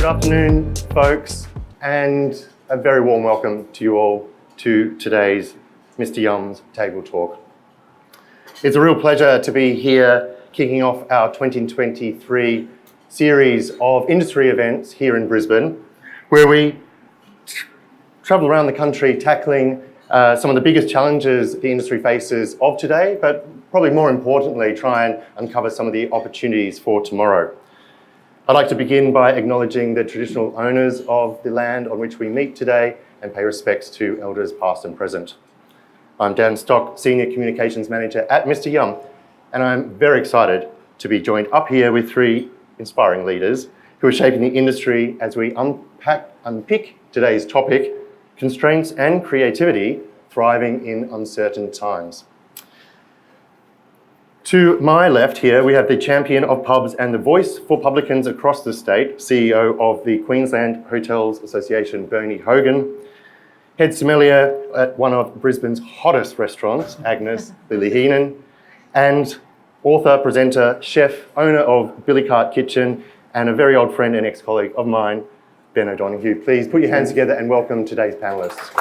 Good afternoon, folks, and a very warm welcome to you all to today's Mr. Yum's Table Talk. It's a real pleasure to be here kicking off our 2023 series of industry events here in Brisbane, where we travel around the country tackling some of the biggest challenges the industry faces of today, but probably more importantly, try and uncover some of the opportunities for tomorrow. I'd like to begin by acknowledging the traditional owners of the land on which we meet today and pay respects to elders past and present. I'm Dan Stock, Senior Communications Manager at Mr. Yum, and I'm very excited to be joined up here with three inspiring leaders who are shaping the industry as we unpick today's topic, constraints and creativity thriving in uncertain times. To my left here, we have the champion of pubs and the voice for publicans across the state, CEO of the Queensland Hotels Association, Hogan, head sommelier at one of Brisbane's hottest restaurants, Agnes, Lilly, Heenan, and author, presenter, chef, owner of Billykart Kitchen, and a very old friend and ex-colleague of mine, Donoghue. Please put your hands together and welcome today's panellists.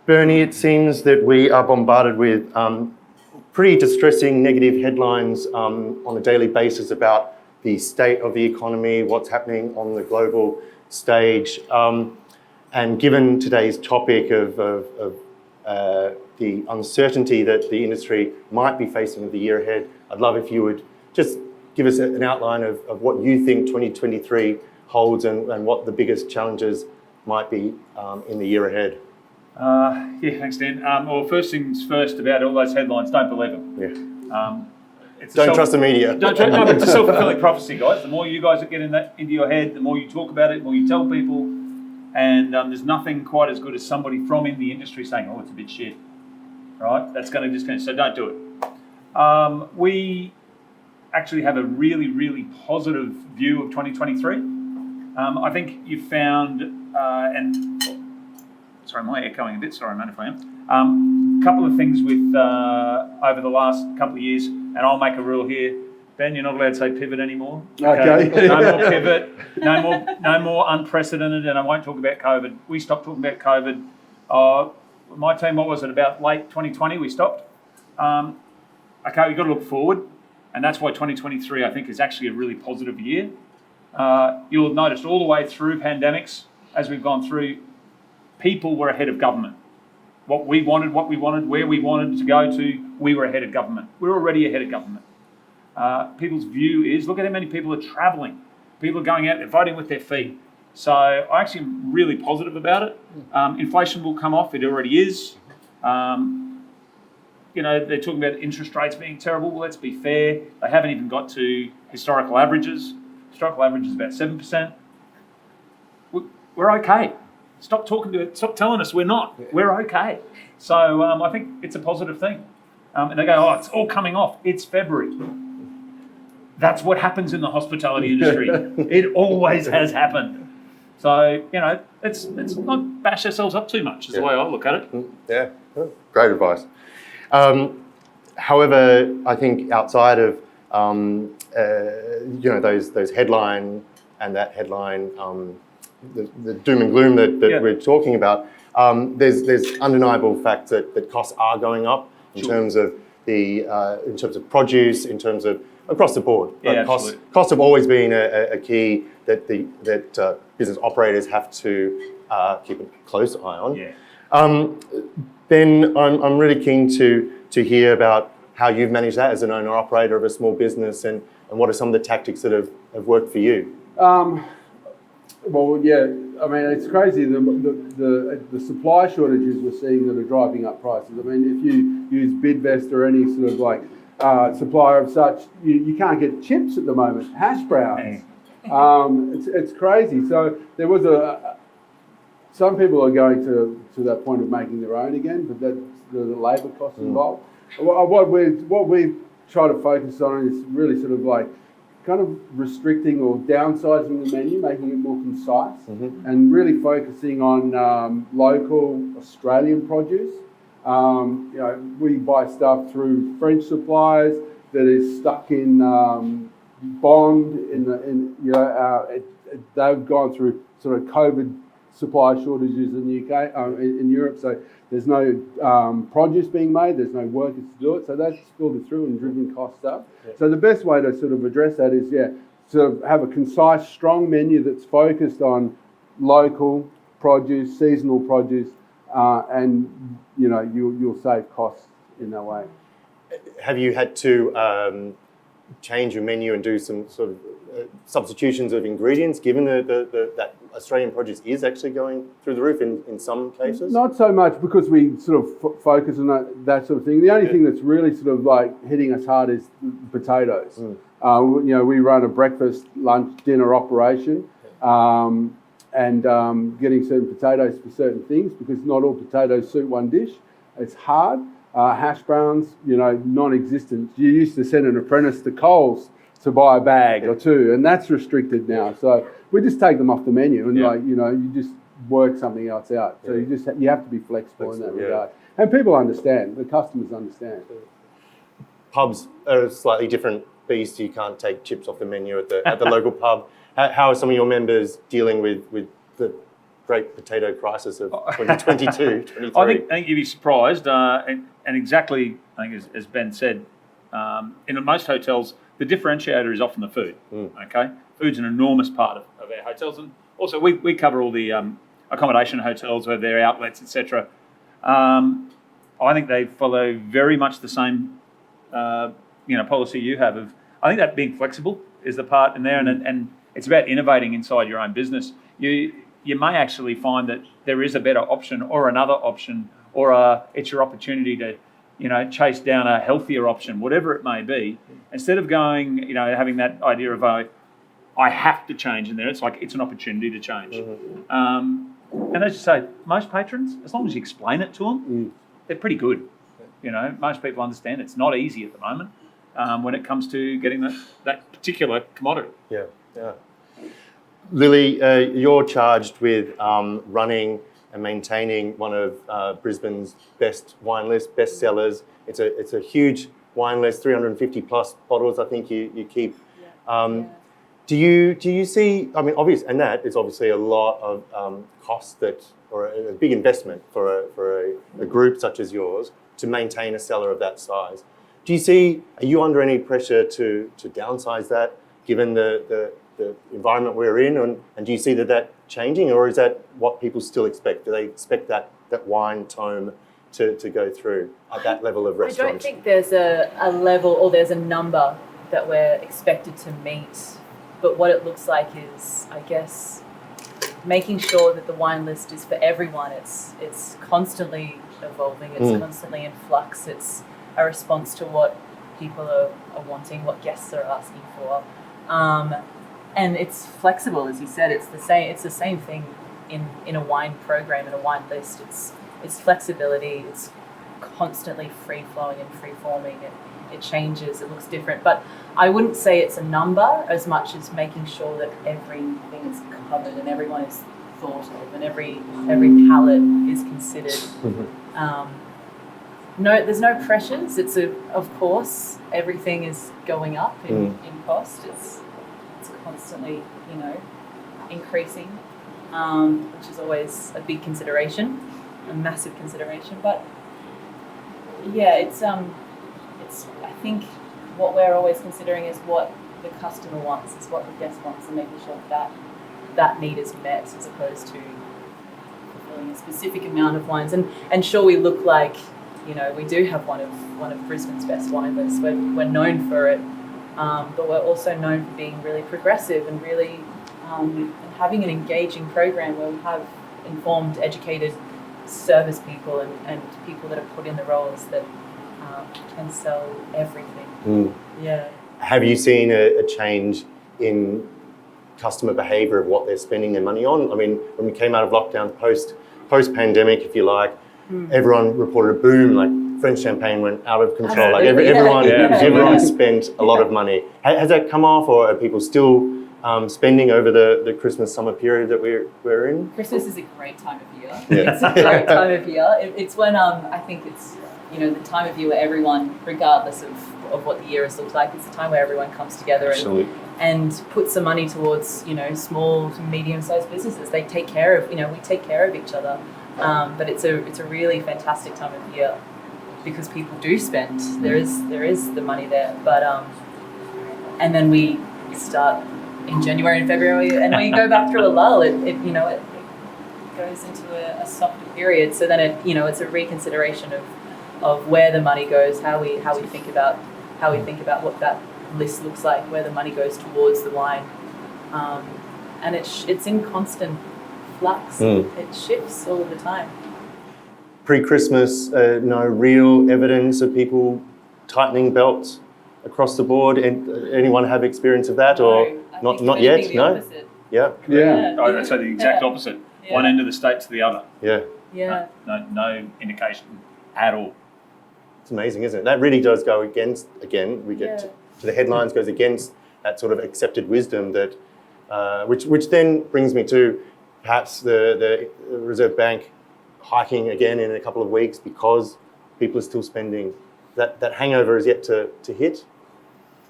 Bernie, it seems that we are bombarded with pretty distressing negative headlines on a daily basis about the state of the economy, what's happening on the global stage. And given today's topic of the uncertainty that the industry might be facing in the year ahead, I'd love if you would just give us an outline of what you think 2023 holds and what the biggest challenges might be in the year ahead. Yeah, thanks, Dan. Well, first things first about all those headlines, don't believe them. Yeah. Don't trust the media. No, but it's a self-fulfilling prophecy, guys. The more you guys are getting that into your head, the more you talk about it, the more you tell people. And there's nothing quite as good as somebody from in the industry saying, oh, it's a bit shit. Right? That's going to discount. So don't do it. We actually have a really, really positive view of 2023. I think you found, sorry, am I echoing a bit? Sorry, man, if I am. A couple of things with over the last couple of years, and I'll make a rule here. Ben, you're not allowed to say pivot anymore. Okay. No more pivot. No more unprecedented. And I won't talk about COVID. We stopped talking about COVID. My team, what was it, about late 2020? We stopped. Okay, we've got to look forward, and that's why 2023 I think is actually a really positive year. You'll have noticed all the way through pandemics, as we've gone through, people were ahead of government. What we wanted, where we wanted to go to, we were ahead of government. We're already ahead of government. People's view is, look at how many people are travelling. People are going out, they're voting with their feet. So I actually am really positive about it. Inflation will come off, it already is. They're talking about interest rates being terrible. Well, let's be fair. They haven't even got to historical averages. Historical average is about 7%. We're okay. Stop telling us we're not. Yeah. We're okay. So I think it's a positive thing. And they go, oh, it's all coming off. It's February. That's what happens in the hospitality industry. It always has happened. So, let's not bash ourselves up too much is the way I look at it. Yeah, great advice. However, I think outside of those headline and that headline, the doom and gloom that we're talking about, there's undeniable fact that costs are going up in terms of produce, in terms of across the board. Yeah, costs have always been a key that business operators have to keep a close eye on. Yeah. Ben, I'm really keen to hear about how you've managed that as an owner-operator of a small business and what are some of the tactics that have worked for you? Well, yeah, I mean, it's crazy, the supply shortages we're seeing that are driving up prices. I mean, if you use Bidvest or any sort of supplier of such, you can't get chips at the moment, hash browns. It's crazy. So there was some people are going to that point of making their own again, but that's the labour costs involved. What we try to focus on is really sort of like kind of restricting or downsizing the menu, making it more concise, and really focusing on local Australian produce. We buy stuff through French suppliers, that is stuck in bond they've gone through sort of COVID supply shortages in the UK, in Europe. So there's no produce being made. There's no workers to do it. So that's filtered through and driven costs up. Yeah. So the best way to sort of address that is, sort of have a concise, strong menu that's focused on local produce, seasonal produce, and you'll save costs in that way. Have you had to change your menu and do some sort of substitutions of ingredients, given that Australian produce is actually going through the roof in some cases? Not so much, because we sort of focus on that sort of thing. The only thing that's really sort of like hitting us hard is potatoes. We run a breakfast, lunch, dinner operation, and getting certain potatoes for certain things, because not all potatoes suit one dish. It's hard. Hash browns, non-existent. You used to send an apprentice to Coles to buy a bag or two, and that's restricted now. So we just take them off the menu, and you just work something else out. So you have to be flexible in that regard. And people understand. The customers understand. Pubs are a slightly different beast. You can't take chips off the menu at the local pub. How are some of your members dealing with the great potato crisis of 2022, 23? I think you'd be surprised, and exactly, I think as Ben said, in most hotels, the differentiator is often the food. Okay, food's an enormous part of our hotels, and also we cover all the accommodation hotels where their outlets, etc. I think they follow very much the same policy you have of. I think that being flexible is the part in there, and it's about innovating inside your own business. You may actually find that there is a better option or another option, or it's your opportunity to, chase down a healthier option, whatever it may be. Instead of going, having that idea of, I have to change in there, it's like it's an opportunity to change. And as you say, most patrons, as long as you explain it to them, they're pretty good. Most people understand it's not easy at the moment when it comes to getting that particular commodity. Yeah. Lilly, you're charged with running and maintaining one of Brisbane's best wine lists, best sellers. It's a huge wine list, 350 plus bottles I think you keep. Do you see, obvious, and that is obviously a lot of cost or a big investment for a group such as yours to maintain a cellar of that size. Are you under any pressure to downsize that, given the environment we're in, and do you see that changing, or is that what people still expect? Do they expect that wine tome to go through at that level of restaurant? I don't think there's a level or there's a number that we're expected to meet, but what it looks like is, I guess, making sure that the wine list is for everyone. It's constantly evolving, it's constantly in flux, it's a response to what people are wanting, what guests are asking for. And it's flexible, as you said. It's the same thing in a wine program, in a wine list. It's flexibility. It's constantly free flowing and free forming. It changes. It looks different. But I wouldn't say it's a number as much as making sure that everything is covered and everyone is thought of and every palate is considered. No, there's no pressures. Of course, everything is going up in cost. It's constantly, increasing, which is always a big consideration, a massive consideration. But yeah, it's I think what we're always considering is what the customer wants, is what the guest wants, and making sure that need is met, as opposed to fulfilling a specific amount of wines. And sure, we look like, we do have one of Brisbane's best wine lists. We're known for it. But we're also known for being really progressive and really and having an engaging program where we have informed, educated service people and people that are put in the roles that can sell everything. Yeah. Have you seen a change in customer behaviour of what they're spending their money on? When we came out of lockdown, post-pandemic, if you like, everyone reported a boom, like French champagne went out of control. Everyone spent a lot of money. Has that come off, or are people still spending over the Christmas summer period that we're in? Christmas is a great time of year. It's a great time of year. It's when I think it's the time of year where everyone, regardless of what the year has looked like, it's the time where everyone comes together and puts some money towards, small to medium-sized businesses. They take care of, we take care of each other. But it's a really fantastic time of year because people do spend. There is the money there, but and then we start in January and February, and we go back through a lull. It goes into a softer period. So then it's a reconsideration of where the money goes, how we think about what that list looks like, where the money goes towards the wine, and it's in constant flux. It shifts all the time. Pre-Christmas, no real evidence of people tightening belts across the board. And anyone have experience of that, or not yet? No. Opposite. Yeah. I'd say the exact opposite. Yeah. One end of the state to the other. Yeah. Yeah. No indication at all. It's amazing, isn't it? That really does go against. Again, we get to the headlines. Goes against that sort of accepted wisdom that, which then brings me to perhaps the Reserve Bank hiking again in a couple of weeks because people are still spending. That hangover is yet to hit.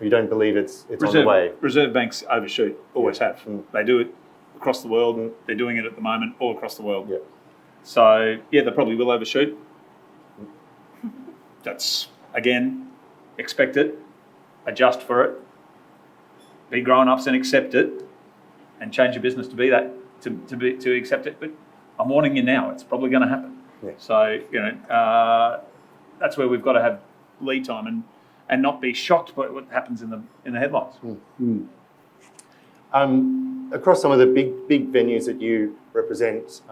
You don't believe it's on the way. Reserve banks overshoot, always have. They do it across the world, and they're doing it at the moment all across the world. Yeah. So, they probably will overshoot. That's, again, expect it, adjust for it, be grown-ups and accept it, and change your business to be that, to accept it. But I'm warning you now, it's probably going to happen. Yeah. So, that's where we've got to have lead time and not be shocked by what happens in the headlines. Across some of the big venues that you represent,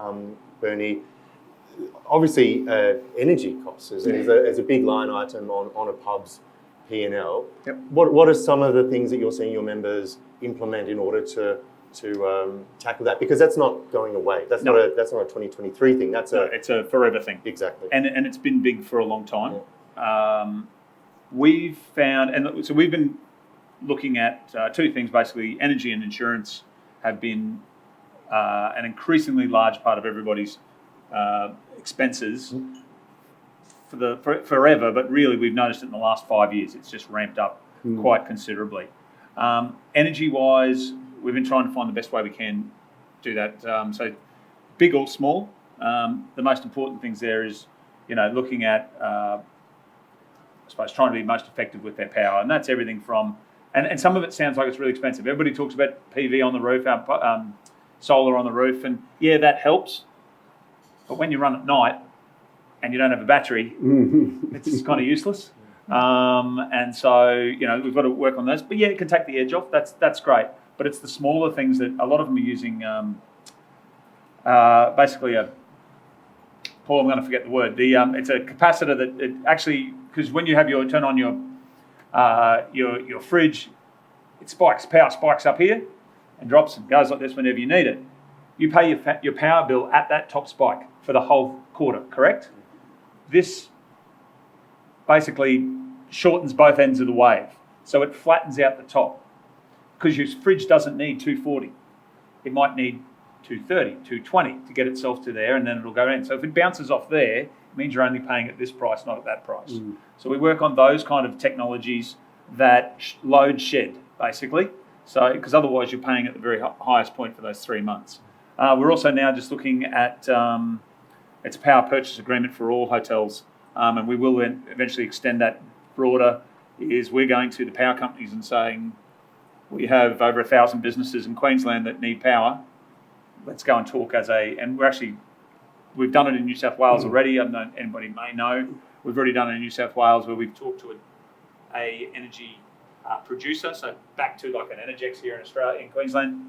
Bernie, obviously energy costs is a big line item on a pub's P&L. Yep. What are some of the things that you're seeing your members implement in order to tackle that? Because that's not going away. That's not a 2023 thing. It's a forever thing. Exactly. And it's been big for a long time. Yeah. We've found, and so we've been looking at two things basically. Energy and insurance have been an increasingly large part of everybody's expenses forever, but really we've noticed it in the last 5 years. It's just ramped up quite considerably. Energy-wise, we've been trying to find the best way we can do that. So big or small, the most important things there is, looking at, I suppose, trying to be most effective with their power. And that's everything from, and some of it sounds like it's really expensive. Everybody talks about PV on the roof, solar on the roof, and that helps. But when you run at night and you don't have a battery, it's kind of useless. And so, we've got to work on those. But it can take the edge off. That's great. But it's the smaller things that a lot of them are using, basically Paul, I'm going to forget the word. It's a capacitor that it actually, because when you have turn on your fridge, it spikes. Power spikes up here and drops and goes like this whenever you need it. You pay your power bill at that top spike for the whole quarter, correct? This basically shortens both ends of the wave. So it flattens out the top. Because your fridge doesn't need 240. It might need 230, 220 to get itself to there, and then it'll go in. So if it bounces off there, it means you're only paying at this price, not at that price. So we work on those kind of technologies that load shed, basically. So, because otherwise you're paying at the very highest point for those 3 months. We're also now just looking at, it's a power purchase agreement for all hotels, and we will eventually extend that broader, is we're going to the power companies and saying, we have over 1,000 businesses in Queensland that need power. Let's go and talk and we've done it in New South Wales already. I don't know, anybody may know. We've already done it in New South Wales where we've talked to a energy producer, so back to like an Energex here in Australia, in Queensland,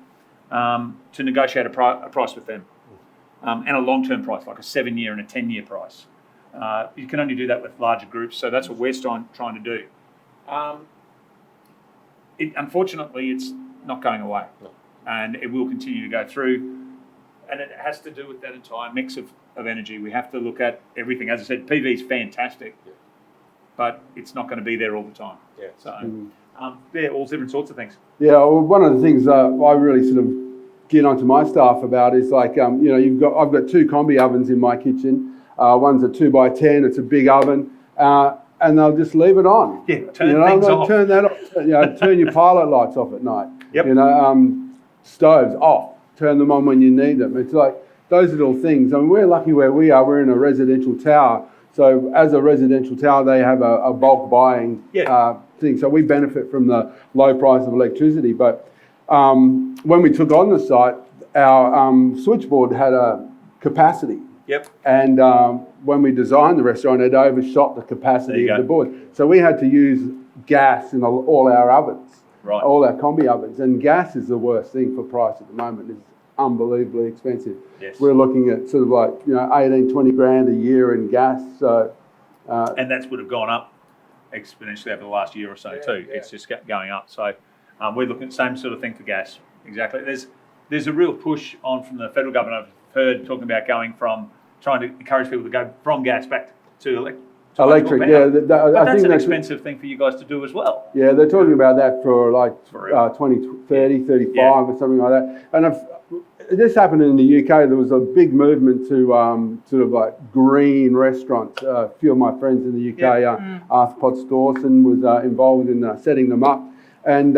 to negotiate a price with them. And a long-term price, like a 7-year and a 10-year price. You can only do that with larger groups, so that's what we're trying to do. Unfortunately, it's not going away, and it will continue to go through. And it has to do with that entire mix of energy. We have to look at everything. As I said, PV is fantastic, but it's not going to be there all the time. Yeah. So, all different sorts of things. Yeah, well, one of the things I really sort of get onto my staff about is like, I've got 2 combi ovens in my kitchen. One's a 2x10, it's a big oven. and they'll just leave it on. Yeah, turn things off. Turn that off. Turn your pilot lights off at night. Yep. Stoves off. Turn them on when you need them. It's like those little things. I mean, we're lucky where we are. We're in a residential tower. So as a residential tower, they have a bulk buying thing. So we benefit from the low price of electricity. But when we took on the site, our switchboard had a capacity. Yep. And when we designed the restaurant, it overshot the capacity of the board. So we had to use gas in all our ovens, all our combi ovens. And gas is the worst thing for price at the moment. It's unbelievably expensive. Yes. We're looking at sort of like 18, 20 grand a year in gas. So, and that would have gone up exponentially over the last year or so too. Yeah. It's just going up. So we're looking at the same sort of thing for gas. Exactly. There's a real push on from the federal government. I've heard talking about trying to encourage people to go from gas back to electric. Yeah. But that's an expensive thing for you guys to do as well. Yeah, they're talking about that for like 2030, 35 or something like that. And this happened in the UK. There was a big movement to sort of like green restaurants. A few of my friends in the UK, Arthur Potts Dawson was involved in setting them up. And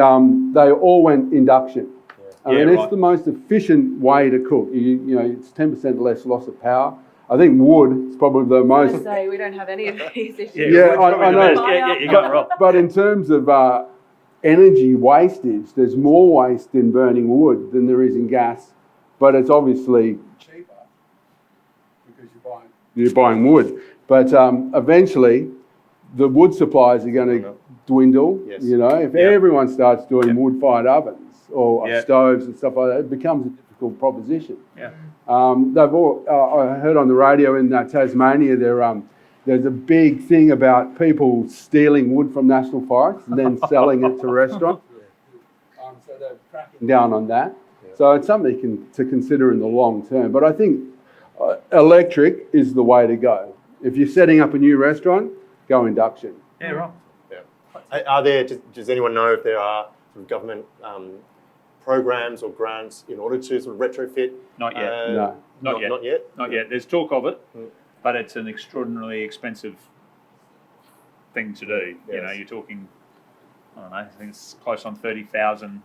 they all went induction. I mean, it's the most efficient way to cook. It's 10% less loss of power. I think wood is probably the most. I say we don't have any of these issues. I know. You got it wrong. But in terms of energy wastage, there's more waste in burning wood than there is in gas. But it's obviously cheaper because you're buying wood. But eventually, the wood supplies are going to dwindle. Yes. If everyone starts doing wood-fired ovens or stoves and stuff like that, it becomes a difficult proposition. Yeah. I heard on the radio in Tasmania there's a big thing about people stealing wood from national forests and then selling it to restaurants. So they're cracking down on that. Yeah. So it's something to consider in the long term. But I think electric is the way to go. If you're setting up a new restaurant, go induction. Yeah, right. Yeah. Does anyone know if there are sort of government programs or grants in order to sort of retrofit? Not yet. No. Not yet. Not yet? Not yet. There's talk of it, but it's an extraordinarily expensive thing to do. Yes. You're talking, I don't know, I think it's close on 30,000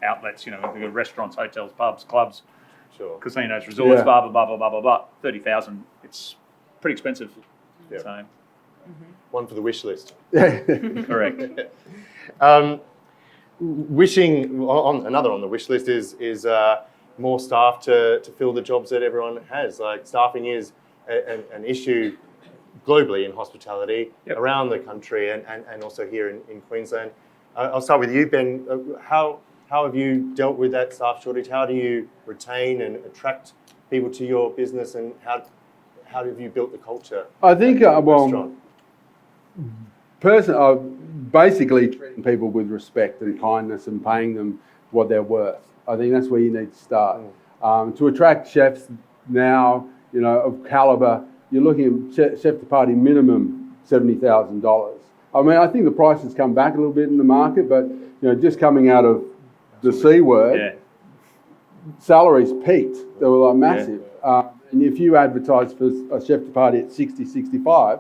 outlets, we've got restaurants, hotels, pubs, clubs, casinos, resorts, blah, blah, blah, blah, blah, blah, blah. 30,000, it's pretty expensive. Yeah. So. One for the wish list. Correct. Wishing another on the wish list is more staff to fill the jobs that everyone has. Like staffing is an issue globally in hospitality around the country and also here in Queensland. I'll start with you, Ben. How have you dealt with that staff shortage? How do you retain and attract people to your business, and how have you built the culture? I think basically treating people with respect and kindness and paying them what they're worth. I think that's where you need to start. To attract chefs now, of calibre, you're looking at chef de partie minimum $70,000. I mean, I think the price has come back a little bit in the market, but just coming out of the C word, salaries peaked. They were like massive. And if you advertise for a chef de partie at 60, 65,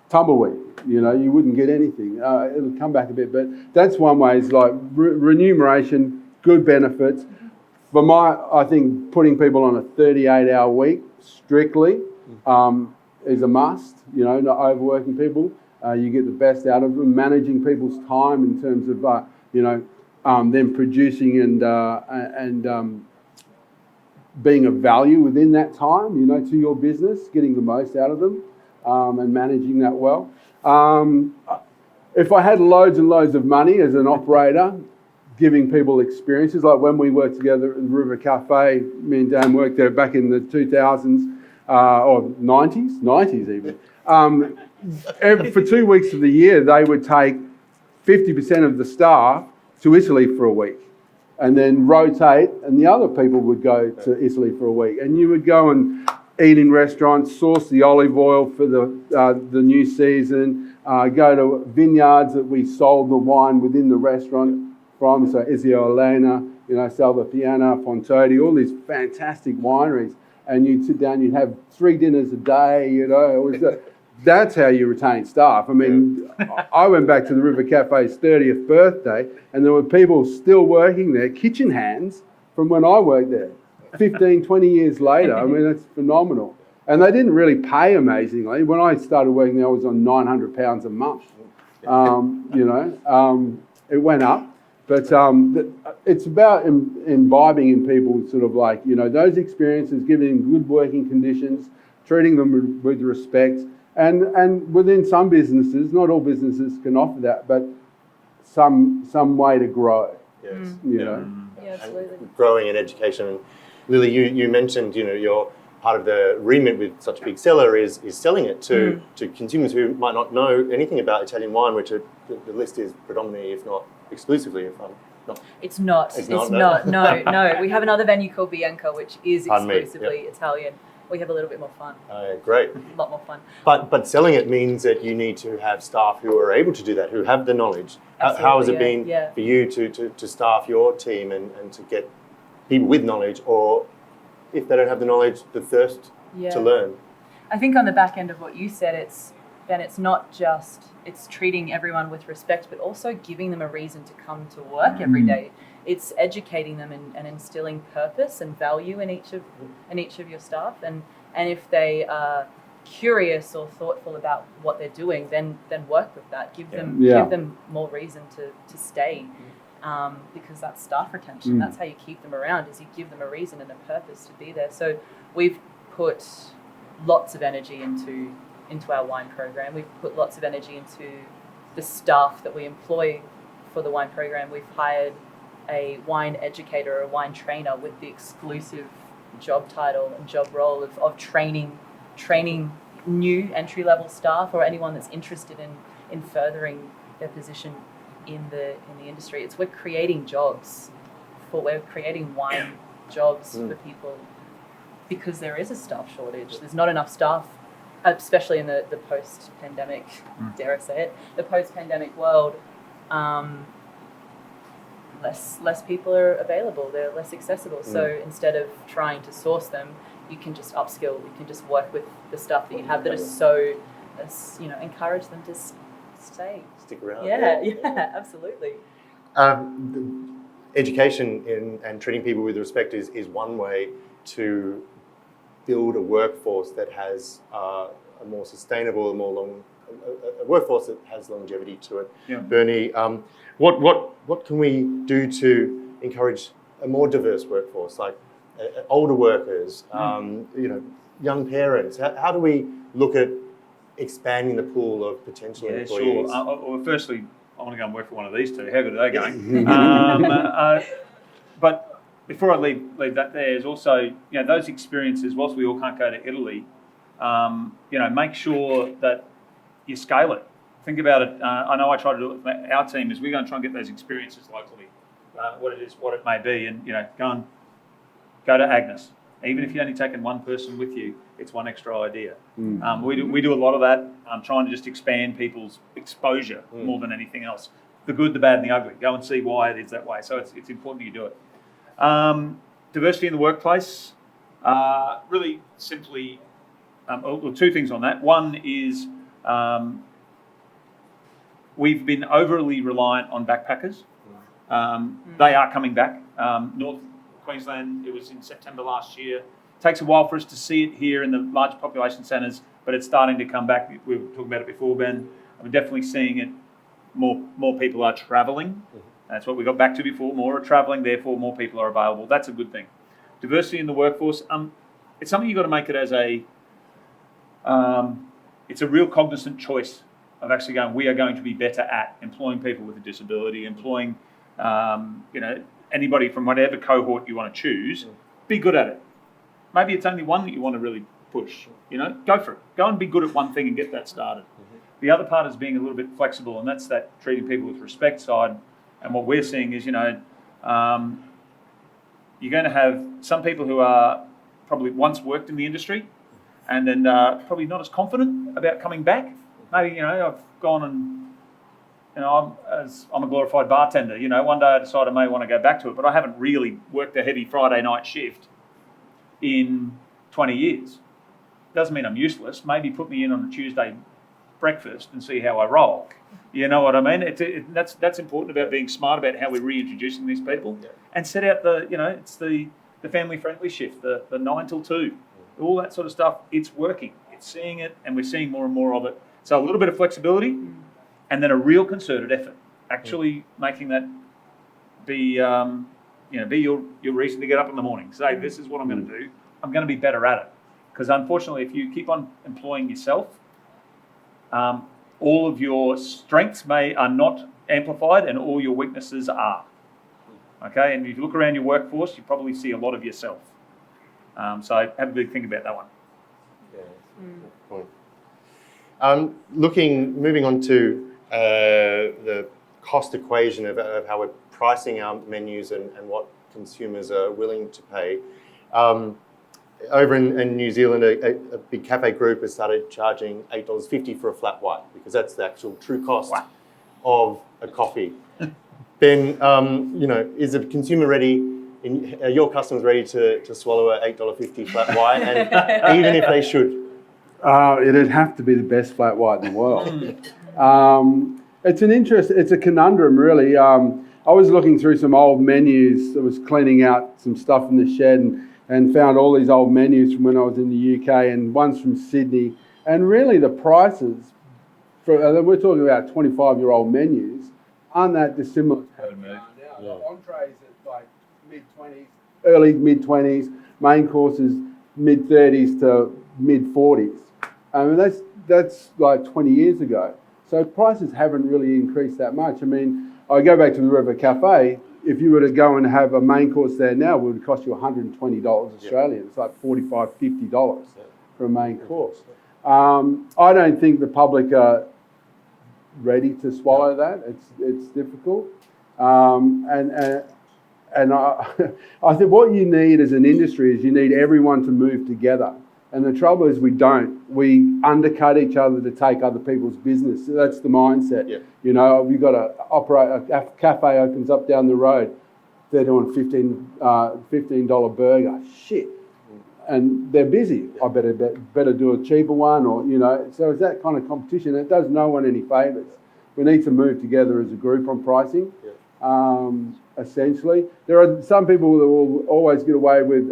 tumbleweed, you wouldn't get anything. It'll come back a bit, but that's one way is like remuneration, good benefits. I think putting people on a 38-hour week strictly is a must, not overworking people. You get the best out of them, managing people's time in terms of, them producing and being of value within that time, to your business, getting the most out of them. And managing that well. If I had loads and loads of money as an operator, giving people experiences, like when we worked together at the River Cafe, me and Dan worked there back in the 2000s or 90s even. For 2 weeks of the year, they would take 50% of the staff to Italy for a week and then rotate, and the other people would go to Italy for a week. And you would go and eat in restaurants, source the olive oil for the new season, go to vineyards that we sold the wine within the restaurant from, so Ezio Elena, Salvapiana, Fontodi, all these fantastic wineries. And you'd sit down, you'd have 3 dinners a day, it was That's how you retain staff. I mean, I went back to the River Cafe's 30th birthday, and there were people still working there, kitchen hands, from when I worked there, 15, 20 years later. I mean, that's phenomenal. And they didn't really pay amazingly. When I started working there, I was on £900 a month. It went up. But it's about imbibing in people sort of like, those experiences, giving them good working conditions, treating them with respect. And within some businesses, not all businesses can offer that, but some way to grow. Yes. Yeah, absolutely. And growing in education. And Lily, you mentioned, you're part of the remit with such a big seller is selling it to consumers who might not know anything about Italian wine, which the list is predominantly, if not exclusively, if I'm not. It's not. No. We have another venue called Bianca, which is exclusively Italian. We have a little bit more fun. Great. A lot more fun. But selling it means that you need to have staff who are able to do that, who have the knowledge. How has it been for you to staff your team and to get people with knowledge, or if they don't have the knowledge, the thirst to learn? I think on the back end of what you said, it's not just, it's treating everyone with respect, but also giving them a reason to come to work every day. It's educating them and instilling purpose and value in each of your staff. And if they are curious or thoughtful about what they're doing, then work with that. Give them more reason to stay. Because that's staff retention. That's how you keep them around, is you give them a reason and a purpose to be there. So we've put lots of energy into our wine program. We've put lots of energy into the staff that we employ for the wine program. We've hired a wine educator or a wine trainer with the exclusive job title and job role of training new entry-level staff or anyone that's interested in furthering their position in the industry. We're creating jobs we're creating wine jobs for people because there is a staff shortage. There's not enough staff, especially in the post-pandemic, dare I say it, the post-pandemic world. Less people are available. They're less accessible. So instead of trying to source them, you can just upskill. You can just work with the stuff that you have that is so, encourage them to stay. Stick around. Yeah, absolutely. Education and treating people with respect is one way to build a workforce that has a more sustainable, a workforce that has longevity to it. Yeah. Bernie, what can we do to encourage a more diverse workforce, like older workers, young parents? How do we look at expanding the pool of potential employees? Sure. Well, firstly, I want to go and work for one of these two. How good are they going? But before I leave that, there's also those experiences. Whilst we all can't go to Italy, make sure that you scale it. Think about it. I know I try to do it with our team. Is we're going to try and get those experiences locally, what it may be, and go to Agnes. Even if you're only taking one person with you, it's one extra idea. We do a lot of that. I'm trying to just expand people's exposure more than anything else. The good, the bad, and the ugly. Go and see why it is that way. So it's important that you do it. Diversity in the workplace. Really simply, two things on that. One is we've been overly reliant on backpackers. They are coming back. North Queensland, it was in September last year. Takes a while for us to see it here in the large population centres, but it's starting to come back. We were talking about it before, Ben. I'm definitely seeing it. More people are travelling. That's what we got back to before. More are travelling, therefore more people are available. That's a good thing. Diversity in the workforce. It's something you've got to make it as it's a real cognizant choice of actually going, we are going to be better at employing people with a disability, employing, anybody from whatever cohort you want to choose, be good at it. Maybe it's only one that you want to really push, go for it. Go and be good at one thing and get that started. The other part is being a little bit flexible, and that's that treating people with respect side. And what we're seeing is, you're going to have some people who are probably once worked in the industry and then probably not as confident about coming back. Maybe, I've gone and, I'm a glorified bartender. One day I decide I may want to go back to it, but I haven't really worked a heavy Friday night shift in 20 years. Doesn't mean I'm useless. Maybe put me in on a Tuesday breakfast and see how I roll. You know what I mean? That's important about being smart about how we're reintroducing these people, and set out it's the family friendly shift, the 9 till 2, all that sort of stuff. It's working. It's seeing it, and we're seeing more and more of it. So a little bit of flexibility, and then a real concerted effort, actually making that be your reason to get up in the morning. Say, this is what I'm going to do. I'm going to be better at it. Because unfortunately, if you keep on employing yourself, all of your strengths are not amplified, and all your weaknesses are. Okay, and if you look around your workforce, you probably see a lot of yourself. So have a big think about that one. Yeah, good point. Moving on to the cost equation of how we're pricing our menus and what consumers are willing to pay. Over in New Zealand, a big cafe group has started charging $8.50 for a flat white, because that's the actual true cost of a coffee. Ben, is the consumer ready? Are your customers ready to swallow a $8.50 flat white? And even if they should? It'd have to be the best flat white in the world. It's a conundrum, really. I was looking through some old menus. I was cleaning out some stuff in the shed and found all these old menus from when I was in the UK, and ones from Sydney. And really the prices, we're talking about 25-year-old menus, aren't that dissimilar to what we are now. Entrees at like mid-20s, early mid-20s, main courses mid-30s to mid-40s. I mean, that's like 20 years ago. So prices haven't really increased that much. I mean, I go back to the River Cafe. If you were to go and have a main course there now, it would cost you $120 Australian. It's like $45, $50 for a main course. I don't think the public are ready to swallow that. It's difficult. And I think what you need as an industry is you need everyone to move together. And the trouble is we don't. We undercut each other to take other people's business. So that's the mindset. Yeah. You know, you've got to operate, a cafe opens up down the road. They're doing $15 burger. Shit. And they're busy. I better do a cheaper one, or, so it's that kind of competition. It does no one any favours. We need to move together as a group on pricing. Yeah. Essentially. There are some people that will always get away with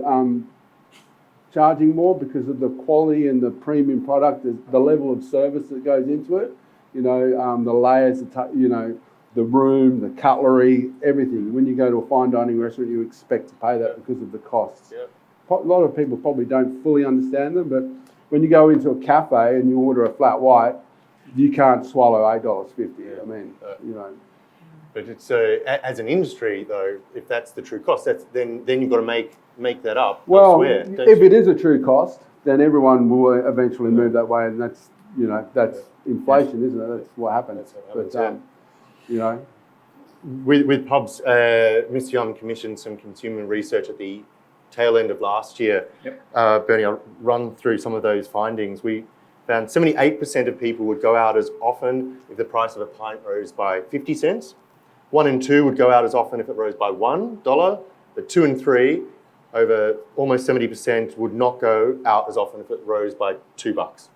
charging more because of the quality and the premium product, the level of service that goes into it, the layers, the room, the cutlery, everything. When you go to a fine dining restaurant, you expect to pay that because of the costs. Yeah. A lot of people probably don't fully understand them, but when you go into a cafe and you order a flat white, you can't swallow $8.50. I mean, But it's as an industry, though, if that's the true cost, then you've got to make that up. Well, if it is a true cost, then everyone will eventually move that way, and that's inflation, isn't it? That's what happens. With pubs, Mr. Yum commissioned some consumer research at the tail end of last year. Yep. Bernie, I'll run through some of those findings. We found 78% of people would go out as often if the price of a pint rose by 50 cents. 1 and 2 would go out as often if it rose by $1, but 2 and 3, over almost 70%, would not go out as often if it rose by $2.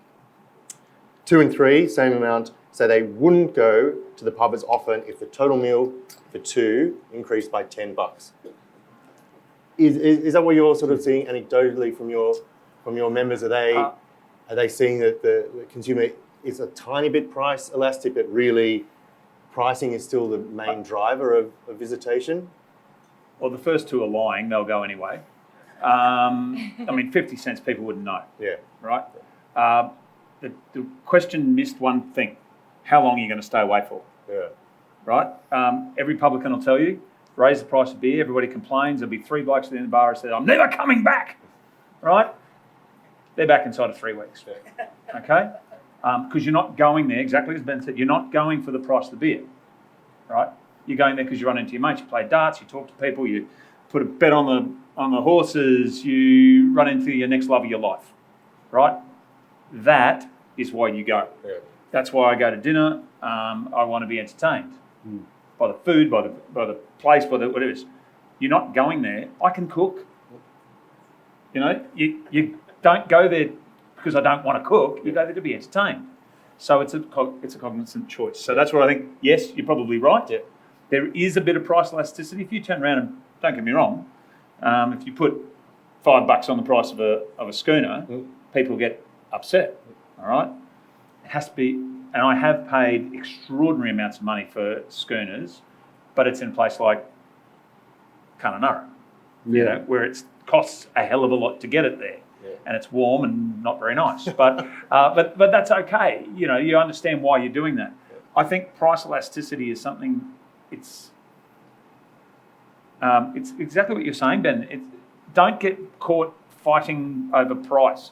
2 and 3, same amount, say they wouldn't go to the pub as often if the total meal for 2 increased by $10. Is that what you're sort of seeing anecdotally from your members? Are they seeing that the consumer is a tiny bit price elastic, but really pricing is still the main driver of visitation? Well, the first two are lying. They'll go anyway. 50 cents people wouldn't know. Yeah. Right? The question missed one thing. How long are you going to stay away for? Yeah. Right? Every publican will tell you, raise the price of beer, everybody complains, there'll be 3 blokes at the end of the bar who said, I'm never coming back. Right? They're back inside of 3 weeks. Yeah. Okay? Because you're not going there, exactly as Ben said, you're not going for the price of the beer, right? You're going there because you run into your mates, you play darts, you talk to people, you put a bet on the horses, you run into your next love of your life, right? That is why you go. Yeah. That's why I go to dinner. I want to be entertained by the food, by the place, by the whatever it is. You're not going there. I can cook. You don't go there because I don't want to cook. You go there to be entertained. So it's a cognizant choice. So that's where I think, yes, you're probably right. Yeah. There is a bit of price elasticity. If you turn around and, don't get me wrong, if you put $5 on the price of a schooner, people get upset, all right? It has to be, and I have paid extraordinary amounts of money for schooners, but it's in a place like Kununurra, you know, where it costs a hell of a lot to get it there. Yeah. And it's warm and not very nice, but that's okay. You know, you understand why you're doing that. Yeah. I think price elasticity is something. It's exactly what you're saying, Ben. Don't get caught fighting over price.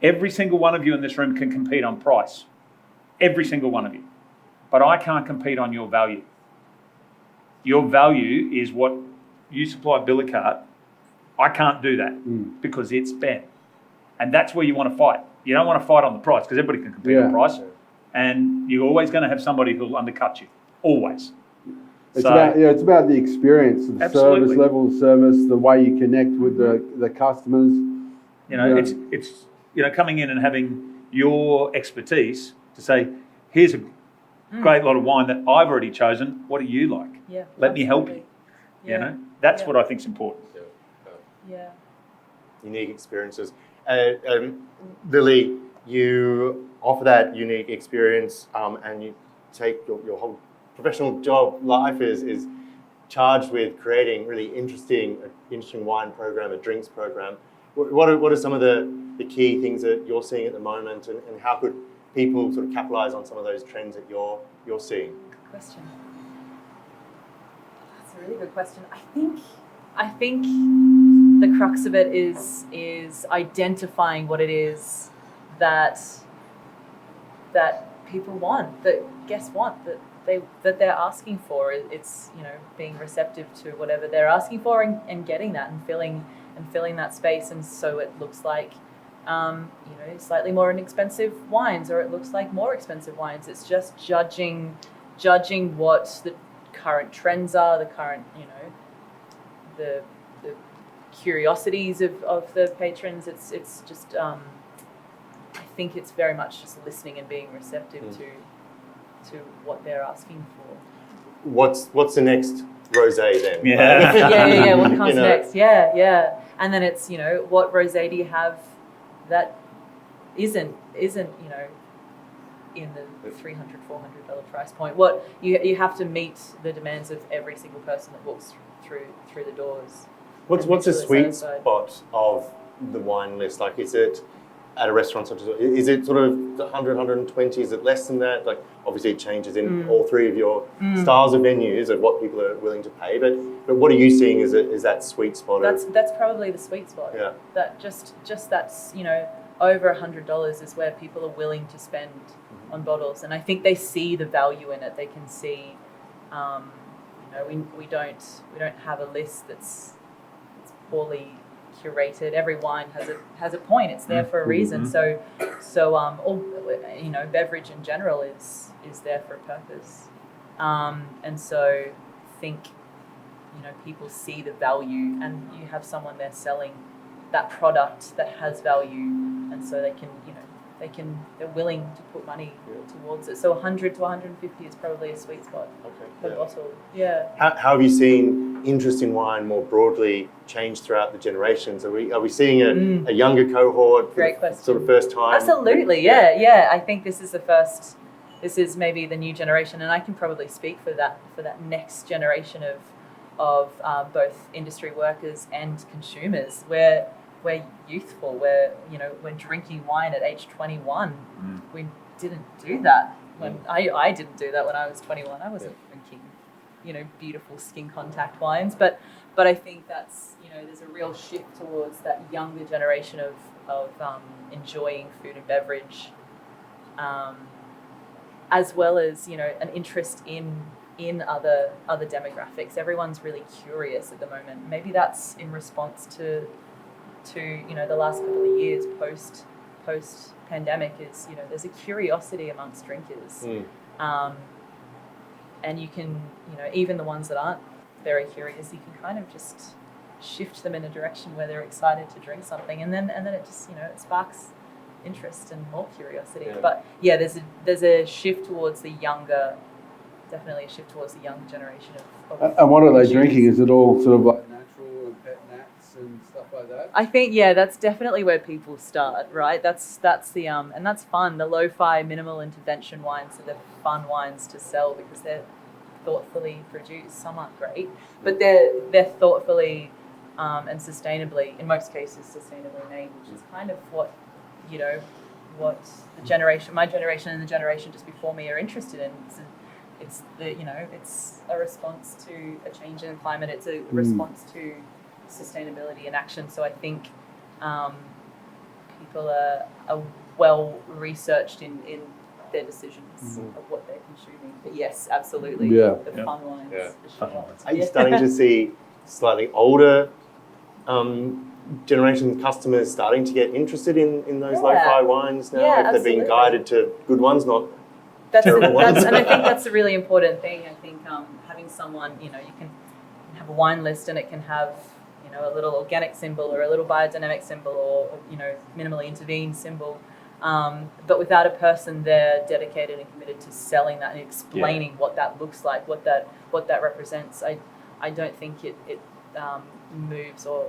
Every single one of you in this room can compete on price. Every single one of you, but I can't compete on your value. Your value is what you supply Billykart. I can't do that because it's Ben. And that's where you want to fight. You don't want to fight on the price because everybody can compete on price. And you're always going to have somebody who'll undercut you. Always. It's about the experience, the Absolutely. service level of service, the way you connect with the customers. You know, it's coming in and having your expertise to say, here's a great lot of wine that I've already chosen. What do you like? Yeah. Let me help you. Yeah. You know, that's what I think is important. Yeah. Unique experiences. Lilly, you offer that unique experience, and you take your whole professional job life is charged with creating really interesting wine program, a drinks program. What are some of the key things that you're seeing at the moment, and how could people sort of capitalize on some of those trends that you're seeing? Good question. That's a really good question. I think the crux of it is identifying what it is that people want, that guests want, that they're asking for. It's, you know, being receptive to whatever they're asking for and getting that and filling that space. And so it looks like slightly more inexpensive wines, or it looks like more expensive wines. It's just judging what the current trends are, the current, the curiosities of the patrons. It's just I think it's very much just listening and being receptive to what they're asking for. What's the next rosé then? Yeah. What comes next? Yeah. And then it's, what rosé do you have that isn't in the $300, $400 price point? What you have to meet the demands of every single person that walks through the doors. What's the sweet spot of the wine list? Like, is it at a restaurant such as, is it sort of 100, 120? Is it less than that? Like, obviously it changes in all three of your styles of venues of what people are willing to pay. But what are you seeing is that sweet spot? That's probably the sweet spot. Yeah. That just that's, over $100 is where people are willing to spend on bottles, and I think they see the value in it. They can see, we don't have a list that's poorly curated. Every wine has a point. It's there for a reason. So all, beverage in general is there for a purpose. And so I think, people see the value, and you have someone there selling that product that has value, and so they're willing to put money towards it. So 100 to 150 is probably a sweet spot per bottle. Yeah. How have you seen interest in wine more broadly change throughout the generations? Are we seeing a younger cohort? Great question. Sort of first time? Absolutely. Yeah. I think this is the first. This is maybe the new generation, and I can probably speak for that next generation of both industry workers and consumers. We're youthful. We're drinking wine at age 21. We didn't do that when I didn't do that when I was 21. I wasn't drinking, beautiful skin contact wines. But I think that's, there's a real shift towards that younger generation of enjoying food and beverage, as well as an interest in other demographics. Everyone's really curious at the moment. Maybe that's in response to the last couple of years post pandemic is there's a curiosity amongst drinkers, and you can even the ones that aren't very curious, you can kind of just shift them in a direction where they're excited to drink something, and then it just it interest and more curiosity. Yeah. But yeah, there's a shift towards the younger, definitely a shift towards the younger generation of And what are they consumers. drinking? Is it all sort of like natural and pet nats and stuff like that? I think, yeah, that's definitely where people start, right? That's the and that's fun. The lo-fi minimal intervention wines are the fun wines to sell because they're thoughtfully produced. Some aren't great, but they're thoughtfully and sustainably, in most cases, sustainably made, which is kind of what what my generation and the generation just before me are interested in. It's a response to a change in climate. It's a response to sustainability in action. So I think people are well researched in their decisions of what they're consuming. But yes, absolutely, the fun wines. Yeah. For sure. Are you starting to see slightly older generation customers starting to get interested in those lo-fi wines now? Yeah, if they're being absolutely. guided to good ones, not And terrible ones. I think that's a really important thing. I think having someone, you can have a wine list and it can have, a little organic symbol or a little biodynamic symbol or minimally intervened symbol. But without a person there dedicated and committed to selling that and explaining what that looks like, what that represents, I don't think it moves or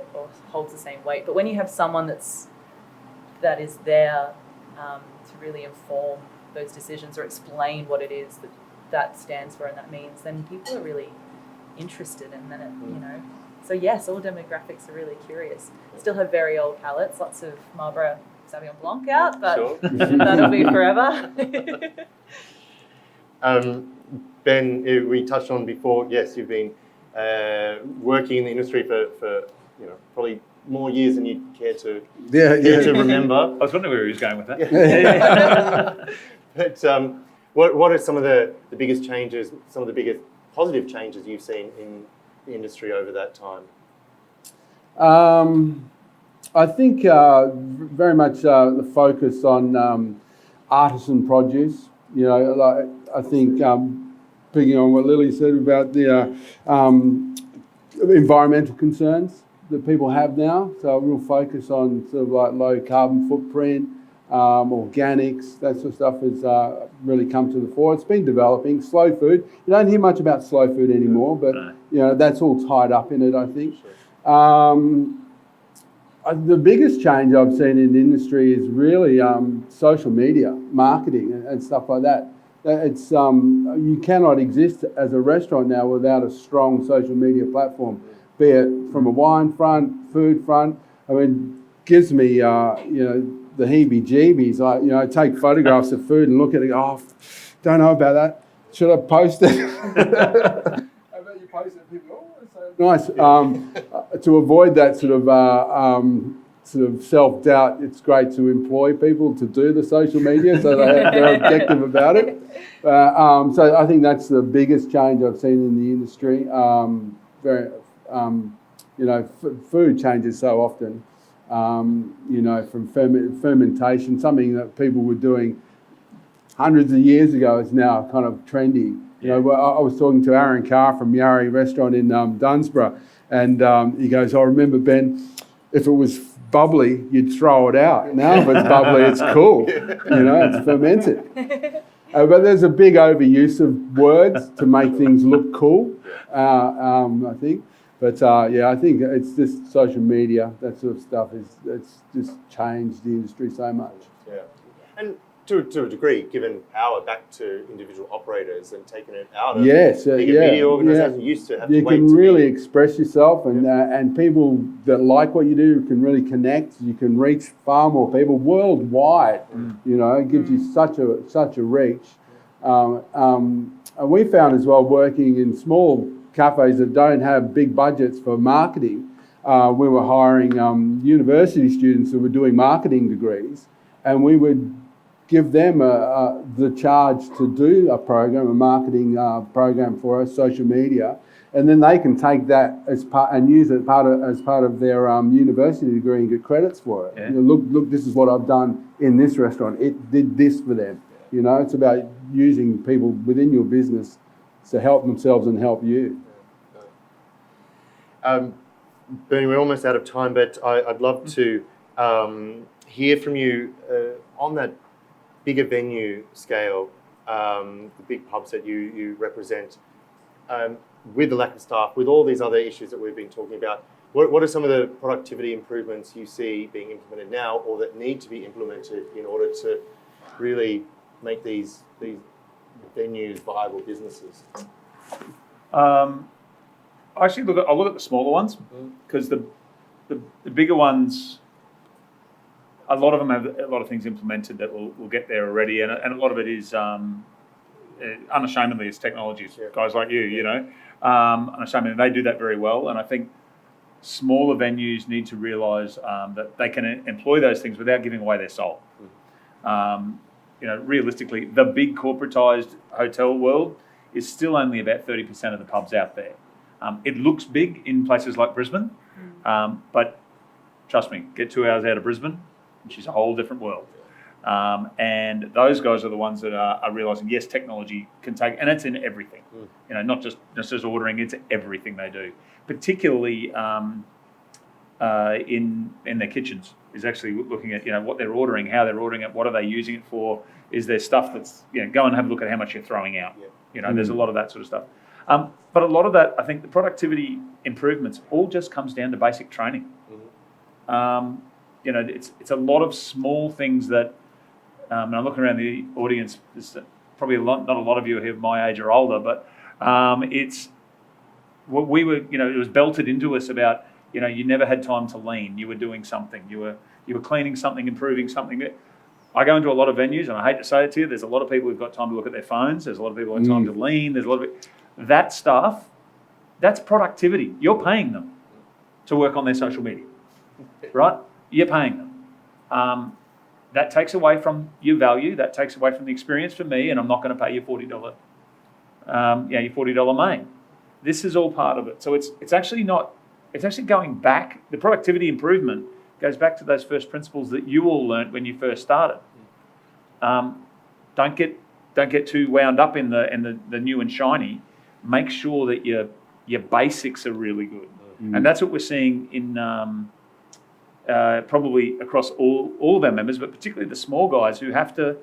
holds the same weight. But when you have someone that is there to really inform those decisions or explain what it is that stands for and that means, then people are really interested, and then it, So yes, all demographics are really curious. Still have very old palates, lots of Marlborough Sauvignon Blanc out, but Sure. that'll be forever. Ben, we touched on before, yes, you've been working in the industry for probably more years than you'd care to remember. I was wondering where he was going with that. But what are some of the biggest changes, some of the biggest positive changes you've seen in the industry over that time? I think very much the focus on artisan produce. I think picking on what Lilly said about the environmental concerns that people have now. So a real focus on sort of like low carbon footprint, organics, that sort of stuff has really come to the fore. It's been developing. Slow food. You don't hear much about slow food anymore, but that's all tied up in it, I think. The biggest change I've seen in the industry is really social media, marketing and stuff like that. It's you cannot exist as a restaurant now without a strong social media platform, be it from a wine front, food front. I mean, gives me the heebie-jeebies. I take photographs of food and look at it. Oh, don't know about that. Should I post it? I bet you post it. People go, oh, that's so nice. To avoid that sort of self-doubt, it's great to employ people to do the social media so they're objective about it. So I think that's the biggest change I've seen in the industry. Food changes so often. From fermentation, something that people were doing hundreds of years ago is now kind of trendy. I was talking to Aaron Carr from Yarri Restaurant in Dunsborough, and he goes, "I remember, Ben, if it was bubbly, you'd throw it out. Now if it's bubbly, it's cool. It's fermented." But there's a big overuse of words to make things look cool, I think. But I think it's just social media, that sort of stuff, it's just changed the industry so much. Yeah. And to a degree, given power back to individual operators and taking it out of bigger media organisations used to have to wait. You can really express yourself, and people that like what you do can really connect. You can reach far more people worldwide. It gives you such a reach. And we found as well, working in small cafes that don't have big budgets for marketing, we were hiring university students who were doing marketing degrees, and we would give them the charge to do a marketing program for us, social media, and then they can take that as part and use it as part of their university degree and get credits for it. Yeah. Look, this is what I've done in this restaurant. It did this for them. It's about using people within your business to help themselves and help you. Bernie, we're almost out of time, but I'd love to hear from you on that bigger venue scale, the big pubs that you represent, with the lack of staff, with all these other issues that we've been talking about. What are some of the productivity improvements you see being implemented now, or that need to be implemented in order to really make these venues viable businesses? Actually, I'll look at the smaller ones, because the bigger ones, a lot of them have a lot of things implemented that will get there already, and a lot of it is unashamedly it's technology. It's guys like you know, unashamedly they do that very well, and I think smaller venues need to realise that they can employ those things without giving away their soul. You know, realistically, the big corporatised hotel world is still only about 30% of the pubs out there. It looks big in places like Brisbane, but trust me, get 2 hours out of Brisbane, which is a whole different world. And those guys are the ones that are realising, yes, technology can take, and it's in everything. You know, not just as ordering, it's everything they do. Particularly in their kitchens, is actually looking at, you know, what they're ordering, how they're ordering it, what are they using it for? Is there stuff that's, you know, go and have a look at how much you're throwing out. You know, there's a lot of that sort of stuff. But a lot of that, I think the productivity improvements all just comes down to basic training. You know, it's a lot of small things that, and I'm looking around the audience, there's probably not a lot of you here my age or older, but it's what we were, you know, it was belted into us about, you know, you never had time to lean. You were doing something. You were cleaning something, improving something. I go into a lot of venues, and I hate to say it to you, there's a lot of people who've got time to look at their phones. There's a lot of people who have time to lean. There's a lot of that stuff. That's productivity. You're paying them to work on their social media, right? You're paying them. That takes away from your value. That takes away from the experience for me, and I'm not going to pay you $40. Your $40 main. This is all part of it. So it's actually not. It's actually going back. The productivity improvement goes back to those first principles that you all learnt when you first started. Don't get too wound up in the new and shiny. Make sure that your basics are really good, and that's what we're seeing in probably across all of our members, but particularly the small guys who have to.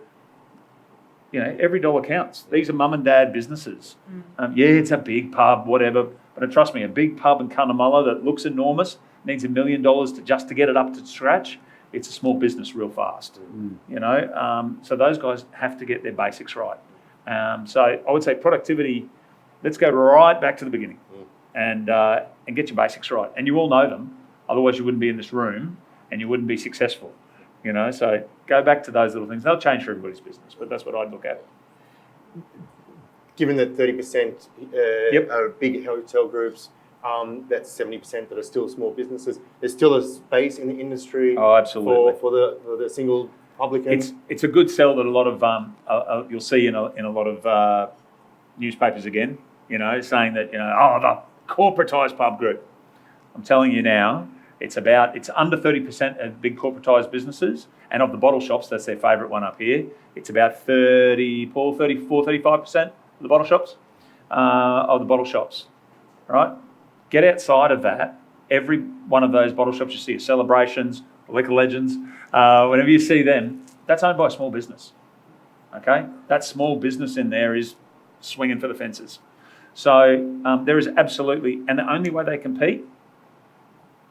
You know, every dollar counts. These are mum and dad businesses. Yeah, it's a big pub, whatever. But trust me, a big pub in Cunnamulla that looks enormous, needs $1 million to get it up to scratch. It's a small business real fast. You know, so those guys have to get their basics right. So I would say productivity. Let's go right back to the beginning, and get your basics right. And you all know them. Otherwise, you wouldn't be in this room, and you wouldn't be successful. You know, so go back to those little things. They'll change for everybody's business, but that's what I'd look at. Given that 30% are big hotel groups, that's 70% that are still small businesses. There's still a space in the industry. Oh, absolutely. For the single publicans. It's a good sell that a lot of you'll see in a lot of newspapers again. You know, saying that, you know, the corporatised pub group. I'm telling you now. It's under 30% of big corporatised businesses, and of the bottle shops, that's their favourite one up here. It's about 35% of the bottle shops, right? Get outside of that. Every one of those bottle shops you see, Celebrations, Liquor Legends, whenever you see them, that's owned by a small business, okay? That small business in there is swinging for the fences. So there is absolutely, and the only way they compete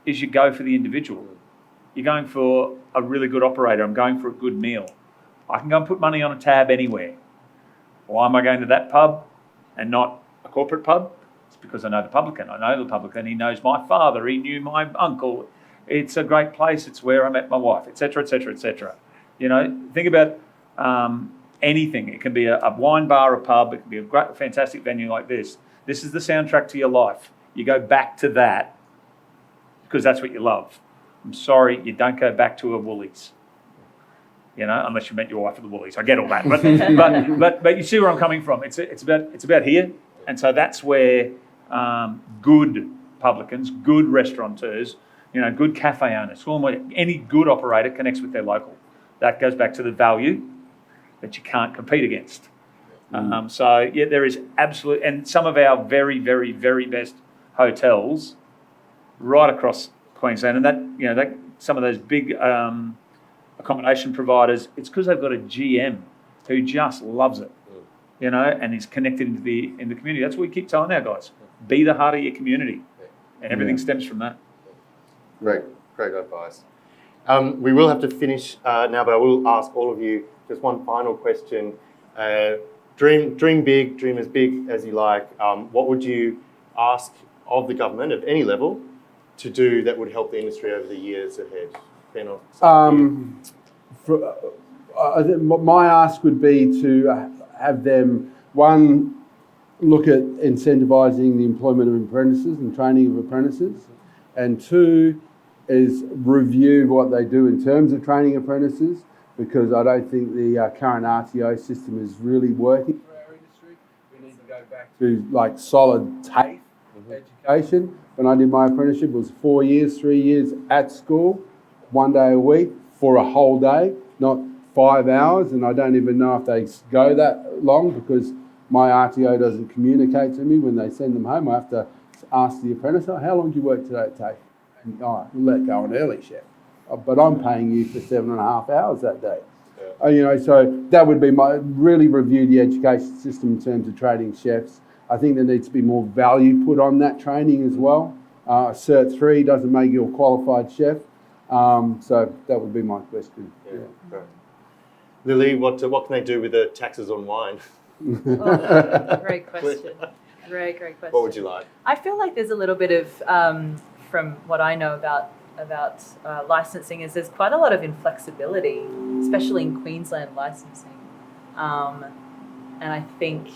is you go for the individual. You're going for a really good operator. I'm going for a good meal. I can go and put money on a tab anywhere. Why am I going to that pub and not a corporate pub? It's because I know the publican. I know the publican. He knows my father. He knew my uncle. It's a great place. It's where I met my wife, etc., etc., etc. You know, think about anything. It can be a wine bar, a pub. It can be a great, fantastic venue like this. This is the soundtrack to your life. You go back to that because that's what you love. I'm sorry, you don't go back to a Woolies, you know, unless you met your wife at the Woolies. I get all that, but you see where I'm coming from. It's about here, and so that's where good publicans, good restaurateurs, you know, good cafe owners, any good operator connects with their local. That goes back to the value that you can't compete against. So yeah, there is absolute, and some of our very, very, very best hotels right across Queensland, and that some of those big accommodation providers, it's because they've got a GM who just loves it, and is connected into the community. That's what we keep telling our guys: be the heart of your community, and everything stems from that. Great advice. We will have to finish now, but I will ask all of you just one final question. Dream big, dream as big as you like. What would you ask of the government at any level to do that would help the industry over the years ahead? I think my ask would be to have them, one, look at incentivising the employment of apprentices and training of apprentices, and two, is review what they do in terms of training apprentices, because I don't think the current RTO system is really working for our industry. We need to go back to like solid TAFE education. When I did my apprenticeship, it was 4 years, 3 years at school, 1 day a week for a whole day, not 5 hours, and I don't even know if they go that long because my RTO doesn't communicate to me when they send them home. I have to ask the apprentice, how long do you work today at TAFE? And we'll let go an early shift. But I'm paying you for 7.5 hours that day. So that would be really review the education system in terms of training chefs. I think there needs to be more value put on that training as well. Cert 3 doesn't make you a qualified chef. So that would be my question. Right. Lilly, what can they do with the taxes on wine? Great question. Great question. What would you like? I feel like there's a little bit of, from what I know about licensing, is there's quite a lot of inflexibility, especially in Queensland licensing. And I think,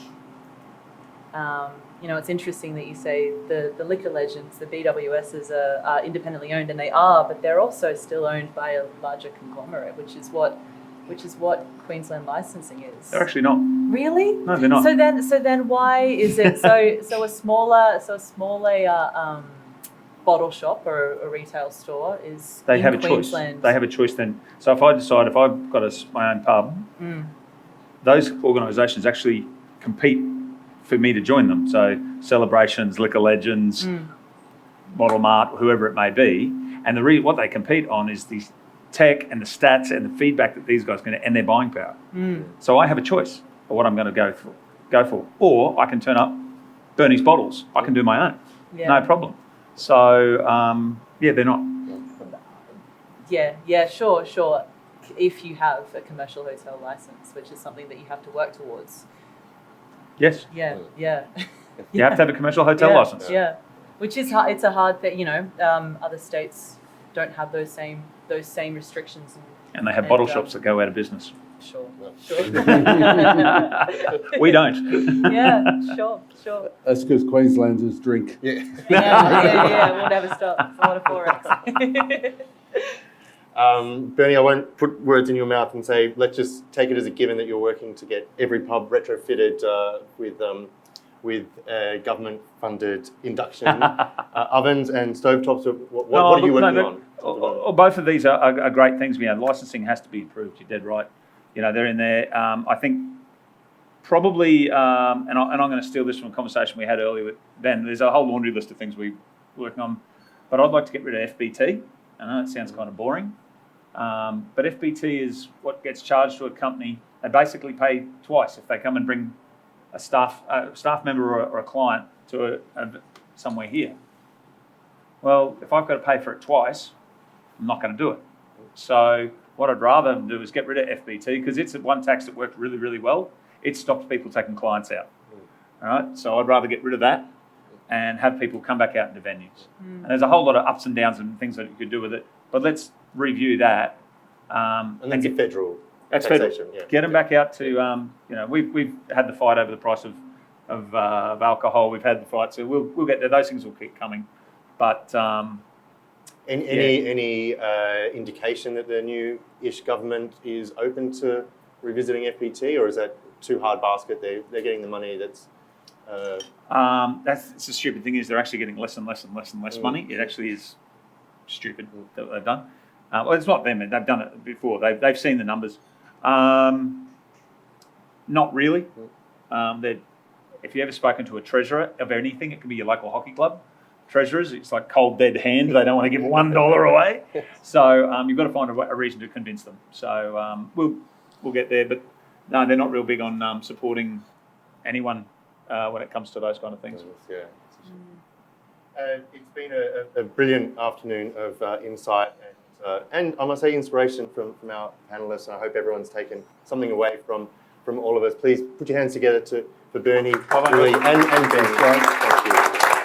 it's interesting that you say the liquor legends, the BWSs are independently owned, and they are, but they're also still owned by a larger conglomerate, which is what Queensland licensing is. They're actually not. Really? No, they're not. So then why is it so a smaller bottle shop or a retail store is They in have a Queensland? choice. They have a choice then. So if I decide, if I've got my own pub, those organisations actually compete for me to join them. So Celebrations, Liquor Legends, Model Mart, whoever it may be. And what they compete on is the tech and the stats and the feedback that these guys can, and their buying power. So I have a choice of what I'm going to go for. Or I can turn up Bernie's bottles. I can do my own. No problem. So, they're not. Yeah, sure. If you have a commercial hotel license, which is something that you have to work towards. Yes. Yeah. You have to have a commercial hotel license. Yeah, which is hard. It's a hard thing. Other states don't have those same restrictions. And they have bottle shops that go out of business. Sure. We don't. Yeah, sure. That's because Queenslanders drink. Yeah, we'll never stop. It's a lot of forex. Bernie, I won't put words in your mouth and say, let's just take it as a given that you're working to get every pub retrofitted with government-funded induction ovens and stovetops. What are you working on? Both of these are great things. Licensing has to be improved. You're dead right. They're in there. I think probably, and I'm going to steal this from a conversation we had earlier with Ben. There's a whole laundry list of things we're working on, but I'd like to get rid of FBT. I know it sounds kind of boring, but FBT is what gets charged to a company. They basically pay twice if they come and bring a staff member or a client to somewhere here. Well, if I've got to pay for it twice, I'm not going to do it. So what I'd rather do is get rid of FBT because it's one tax that worked really, really well. It stopped people taking clients out. All right, so I'd rather get rid of that and have people come back out into venues. And there's a whole lot of ups and downs and things that you could do with it. But let's review that. And that's a federal. That's taxation. federal. Get them back out to. We've had the fight over the price of alcohol. We've had the fight, so we'll get there. Those things will keep coming. But any indication that the new-ish government is open to revisiting FBT, or is that too hard basket? They're getting the money that's. It's the stupid thing is they're actually getting less and less money. It actually is stupid that they've done. Well, it's not them. They've done it before. They've seen the numbers. Not really. If you've ever spoken to a treasurer of anything, it could be your local hockey club. treasurers. It's like cold dead hand. They don't want to give $1 away. So you've got to find a reason to convince them. So we'll get there. But no, they're not real big on supporting anyone when it comes to those kind of things. Yeah. It's been a brilliant afternoon of insight and I must say inspiration from our panellists, and I hope everyone's taken something away from all of us. Please put your hands together for Bernie, Lilly, and Benny. Thank you.